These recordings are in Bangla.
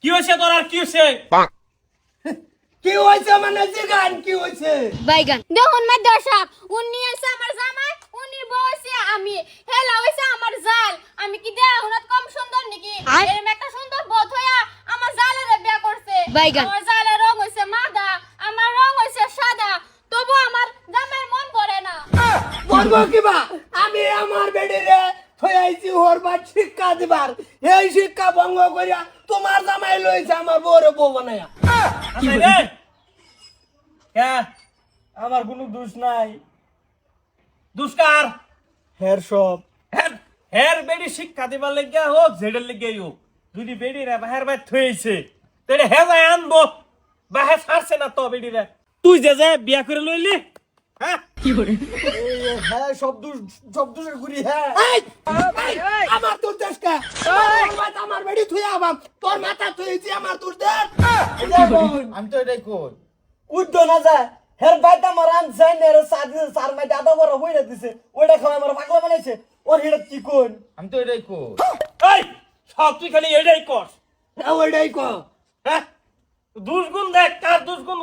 কি হইছে তোর আর কি হইছে কি হইছে মানে জিগান কি হইছে বাইগান দেখুন মাদ্দার সাহেব উনি আছে আমার জামাই উনি বউছে আমি হেলা হইছে আমার জাল আমি কি দেয়া হুনাত কম সুন্দর নাকি এরম একটা সুন্দর বধ হইয়া আমার জালের বিয়া করছে আমার জালের রং হইছে মাদা আমার রং হইছে সাদা তবু আমার জামাইয়ের মন ভরে না বলবো কিবা আমি আমার বেডিরে থইয়াইছি হরবার শিক্ষা দিবার এই শিক্ষা ভঙ্গ করিয়া তোমার জামাই লইছে আমার বউরে বউ বানায়া আসে রে কে আমার কোনো দোষ নাই দুষ্কার হের সব হের হের বেডি শিক্ষা দিবার লাগিয়া হোক জেডের লাগিয়া হোক যদি বেডি রে বাহির বাইর থইছে তেরে হে যায় আনবো বাহে ছাড়ছে না তো বেডি রে তুই যে বিয়া করে লইলি হ্যাঁ হ্যাঁ সব দোষের ঘুরি হ্যাঁ আমার তোর দেশকা আমার বেডি থুইয়া আবার তোর মাথা থুইছি আমার তোর দেশ আমি তো এটাই কই উদ্দ না যায় হের বাইটা আমার আনছে নেরে সার মাই দাদা বড় বইরা দিছে ওইটা খাওয়া আমার পাগলা বানাইছে ওর হেড কি কোন আমি তো এটাই কই এই সব তুই খালি এটাই কর ওইটাই কো হ্যাঁ দুষ্গুণ দেখ কার দুষ্গুণ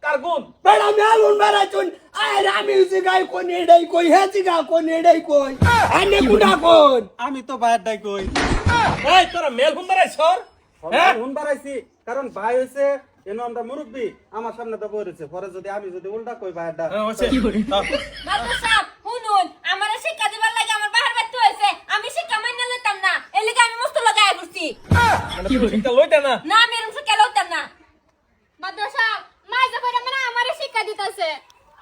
কার গুণ বেড়া মেলুন বেড়াইছুন আরে আমি জিগাই কোন এডাই কই হে জিগা কোন এডাই কই আনে কুডা কোন আমি তো বাইরটাই কই এই তোরা মেল গুণ দাঁড়াই সর হ্যাঁ হুন বাড়াইছি কারণ ভাই হইছে এনো আমরা মুরব্বি আমার সামনে তো বইরেছে পরে যদি আমি যদি উল্টা কই বাইরটা মাদ্দার সাহেব শুনুন আমারে শিক্ষা দিবার লাগে আমার বাহির বাইতে হইছে আমি শিক্ষা মাইনা লইতাম না এর লাগি আমি মস্ত লাগায় ঘুরছি শিক্ষা লইতে না না আমি এরকম শিক্ষা লইতাম না মাদ্দার সাহেব মাই যাবে মানে আমারে শিক্ষা দিতেছে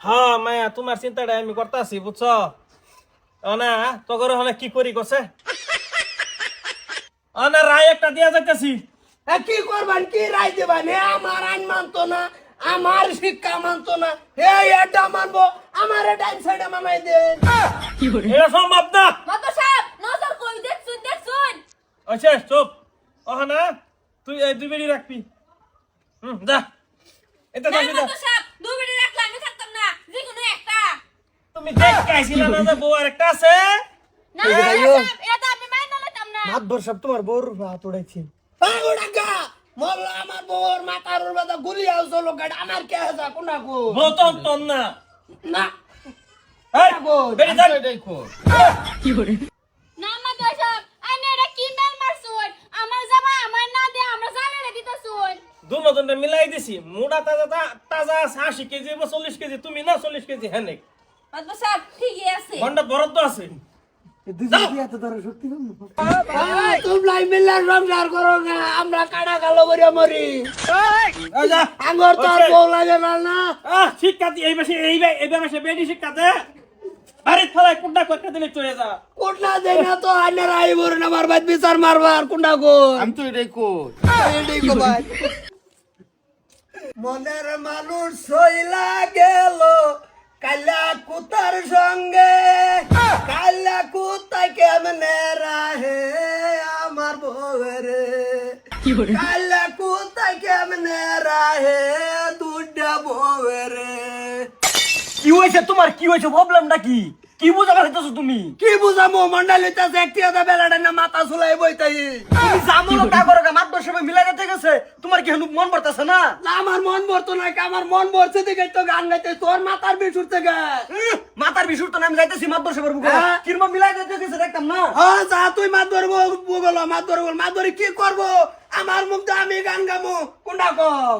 হ্যাঁ মায়া তোমার চিন্তাটা আমি করতেছি বুঝছো না তো করে হলে কি করি গছে না রায় একটা দিয়া যাইতেছি কি করবান কি রাই দিবান হে আমার আইন মানতো না আমার শিক্ষা মানতো না হে এটা মানবো আমার টাইম সাইডে মামাই দে এটা সম্ভব না মাদ্দার সাহেব নজর কই দেখছুন আচ্ছা চুপ না তুই এই দুই বেড়ি রাখবি যা এটা না রাখবি যা মাদ্দার সাহেব দুই মিনিট রাখলে আমি থাকতাম না যে কোনো একটা তুমি দেখ কাইছিলা না যে বউ আর একটা আছে না মাদ্দার সাহেব এটা আপনি মাইনা লইতাম না মাতবর সব তোমার বউর হাত উড়াইছে ওড়াগা মোল্লা আমার বউর মাথার উপরে গুলি আউছো লোকাড আমার কে আছে কোনা কো বোতল তন না না এই বেড়ি যা এটাই কই না মাদ্দার সাহেব আইনে এটা কি মেল মারছুন আমার জামাই আমার না দে আমরা জালেরে দিতেছুন দুজনে মিলাই দিছি মুড়া তাজা তাজা 80 কেজি বা 40 কেজি তুমি না 40 কেজি হ্যাঁ মাদ্দার সাহেব ঠিকই আছে ঘন্টা বরাদ্দ আছে তোমলাই মিল্লা সংসার করো না আমরা কাটা কালো করে মরি এই যা আঙ্গর তোর বউ লাগে না শিক্ষা দি এই মাসে এই মাসে বেডি শিক্ষা দে আরে থালাই কুন্ডা কইতে দিলে চলে যা কোটলা দেই না তো আন্নার আইবর না মারবার বিচার মারবার কোনটা কো আমি তো এটাই কই এডি কো ভাই মনের মানুষ সইলা গেল কালা কুতার সঙ্গে কালা কুতা কেমনে রাহে আমার বউরে কালা কুতা কেমনে রাহে দুডা বউরে কি হইছে তোমার কি হইছে প্রবলেমটা কি বুঝা পারতেছো তুমি কি বুঝামো মন্ডলিতাছে একটি আদা বেলাটা না মাথা চুলাই বইতাই তুমি জামলো কা করো মাত্র সবাই মিলাই দিতে গেছে তোমার কি হনু মন পড়তাছে না আমার মন ভরতো না আমার মন ভরছে দেখে তো গান গাইতে তোর মাথার বিছুর থেকে মাথার বিশুর তো আমি যাইতেছি মাত্র সবার বুকে হ্যাঁ। কিরম মিলাই দিতে গেছে দেখতাম না হ্যাঁ যা তুই মাত ধরবো বলো মাত ধরবো মাত ধরে কি করবো আমার মুখ দিয়ে আমি গান গামো কোনটা কও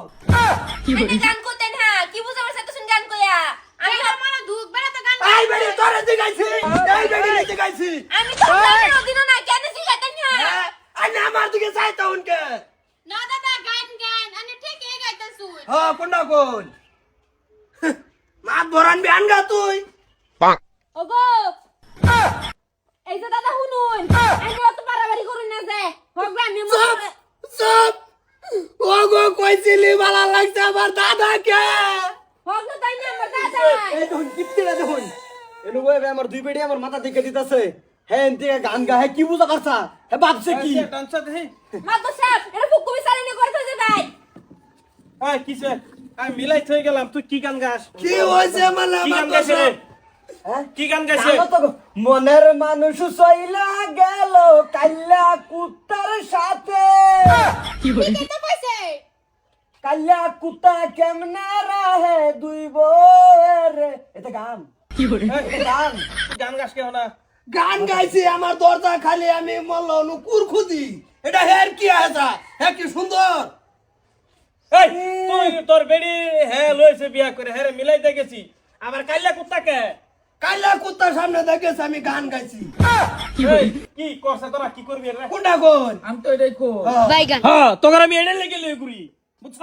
এটা গান করতেন হ্যাঁ কি বুঝা পারছ তুমি গান কইয়া আমি আর মনে দুধ বেড়াতে গান এই বেড়ি তোরে দিগাইছি এই বেড়ি দিগাইছি আমি তো জানি দিন না কেন শিখাতেন না আরে আমার দিকে যাইতা উনকে না দাদা গান আমি ঠিকই গাইতেছুন হ্যাঁ কোনটা কোন মাত ধরান বিয়ান গা তুই ওগো এই যে দাদা শুনুন আমি অত বাড়াবাড়ি করুন না যে ভগবান আমি সব সব ওগো কইছিলি ভালো লাগছে আমার দাদাকে ভগবান তাই না আমার দাদা এই দেখুন কিপটিরা দেখুন এনু কইবে আমার দুই বেডি আমার মাথা দিকে দিতাছে হ্যাঁ এনতে গান গায় কি বুঝা পারছা হে ভাবছে কি টানছা দে মাদু সাহেব এটা ফুকু বিচারনি করতে যে ভাই এই কিসে আমি মিলাই থই গেলাম তুই কি গান গাস কি হইছে মানে কি গান আমার গাইছে রে হ্যাঁ কি গান গাইছে মনের মানুষ সইলা গেল কাল্লা কুত্তার সাথে ঠিকই তো কইছে কাল্লা কুত্তা কেমনে রাহে দুই বউয়ের এটা গান গান গান গাছ কেউ না গান গাইছি আমার দরজা খালি আমি মল্ল নুকুর খুদি এটা হের কি আছে হ্যাঁ কি সুন্দর এই তুই তোর বেড়ি হ্যাঁ লইছে বিয়া করে হ্যাঁ রে মিলাইতে গেছি আবার কাইলা কুত্তাকে কাল্লা কুত্তার সামনে দেখেছি আমি গান গাইছি এই, কি করছে তোরা কি করবি রে কোনটা কোন আমি তো এটাই কই বাইগান হ্যাঁ তোর আমি এডে লেগে লই করি বুঝছ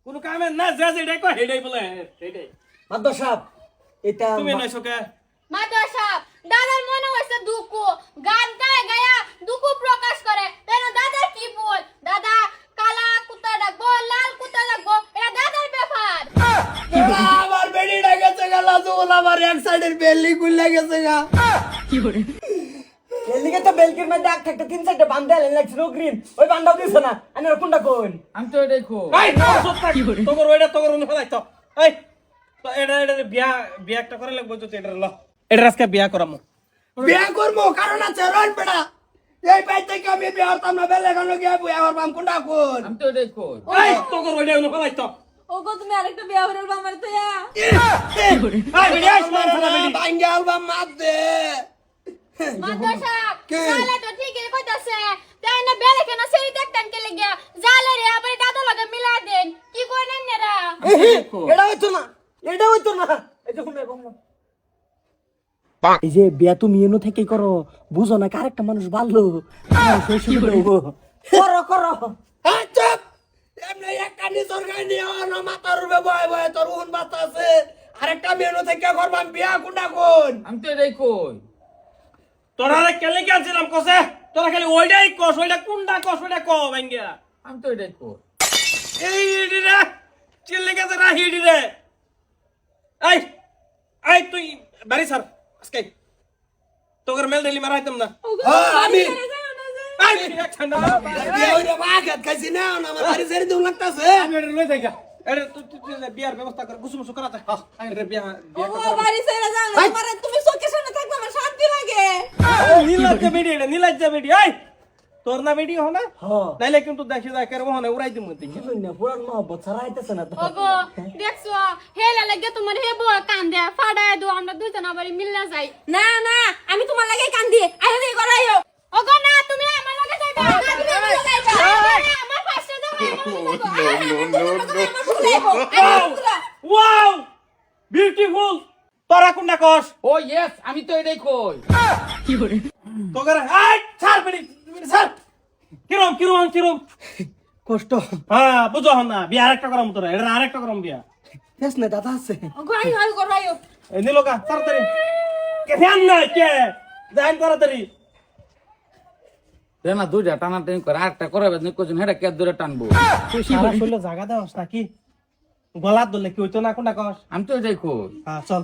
কোন কামে না যা যে এডে কো হেডাই বলে হেডাই মাদ্দা সাহেব এটা তুমি নইছো কে মাদ্রাসা দাদার মনে হইছে দুঃখ গান গায় গায়া দুঃখ প্রকাশ করে কেন দাদা কি বল দাদা কালা কুত্তা ডাকবো লাল কুত্তা ডাকবো এটা দাদার ব্যাপার আমার বেড়ি গেছে গা লাজুল আমার এক সাইডের বেলি গুলে গেছে গা এলিগে তো বেলকির মধ্যে এক একটা তিন চারটে বান্দা লাগছিল গ্রিন ওই বান্দাও দিছ না আমি আর কোনটা কোন আমি তো এটাই কই এই সব থাক তোর ওইটা তোর উনি ফেলাই তো এই তো এটা এটা বিয়া বিয়া একটা করে লাগবো তো এটা ল এটা আজকে বিয়া করামু বিয়া করবো কারণ আছে রন পেড়া এই পাইতে কি আমি বিয়া হতাম না বেলে গানো গিয়া বিয়া করবাম কোনটা কোন আমি তো এটাই কই এই তোর ওইটা উনি ফেলাই তো ওগো তুমি আরেকটা বিয়া হইল আমার তো ইয়া এই বেড়ি আসমান ফেলা বেড়ি ভাঙ্গে আলবাম মাপ দে মাদ্রাসা কে? জালে তো ঠিকই কইতাছে তাই না বেলে কেন সেই দেখতেন কে লাগিয়া জালে রে আবার দাদা লগে মিলা দেন কি কইনেন নেরা এটা হইতো না এটা হইতো না এই দেখুন এই যে বিয়া তুমি এনো থেকে করো বুঝো না আরেকটা মানুষ ভালো করো করো চুপ এমনি একটা নিজর গাই নিয়ে না মাথার উপরে বয় বয় তোর উন বাতা আছে আরেকটা মেনু থেকে করবাম বিয়া কোনটা কোন আমি তো এটাই কই তোরা কেলে কি আনছিলাম কসে তোরা খালি ওইটাই কস ওইটা কোনটা কস ওইটা ক ভাঙ্গিয়া আমি তো এটাই কই এই ইডি রে চিল্লে গেছে না হিডি রে এই এই তুই বাড়ি স্যার আজকে তোর মেল ডেলি মারাইতাম না আমি এই এক ঠান্ডা বিয়া হইরে বাগাত খাইছি না আমার বাড়ি ছেড়ে দিউ লাগতাছে আমি এটা লই যাইগা আরে তুই বিয়ার ব্যবস্থা কর গুছু মুছু করাতে হ্যাঁ আরে বিয়া বিয়া ও বাড়ি ছেড়ে যাও না আমারে তুমি চোখের সামনে থাকবে আমার শান্তি লাগে নীলাজ্জা বেডি এটা নীলাজ্জা বেডি এই তোর না বেডি হো না হ্যাঁ নাইলে কিন্তু দেখি যায় করবো না উড়াই দিমু তুই না পুরান মহব্বত ছাড়াইতেছে না তো ওগো দেখছো হেলা লাগে তোমার হে বউ কান্দে ফাড়ায় দো আমরা দুজন আবার মিলনা যাই না না আমি তোমার লাগে কান্দি আইও দি করাইও ওগো না তুমি আমার লগে যাইবা না তুমি আমার লগে যাইবা আমার পাশে দাও ওয়াও বিউটিফুল তোরা কোনটা কস ও ইয়েস আমি তো এটাই কই তোগরে এই ছাড় বেডি ছাড় কিরম কিরম কিরম কষ্ট হ্যাঁ বুঝো না বিয়া আরেকটা করাম তোরা এটা আরেকটা করাম বিয়া বেশ না দাদা আছে ওগো আইও করাইও এই নিলোকা তাড়াতাড়ি কে ধ্যান নাই কে যাইন তাড়াতাড়ি না দুইটা টানা টানি করে আরেকটা করাবে না কোজন হেডা কে দূরে টানবো তুই সারা শৈল জায়গা দেওয়াস নাকি গলার দলে কি হইতো না কোনটা কস আমি তো এটাই কই হ্যাঁ চল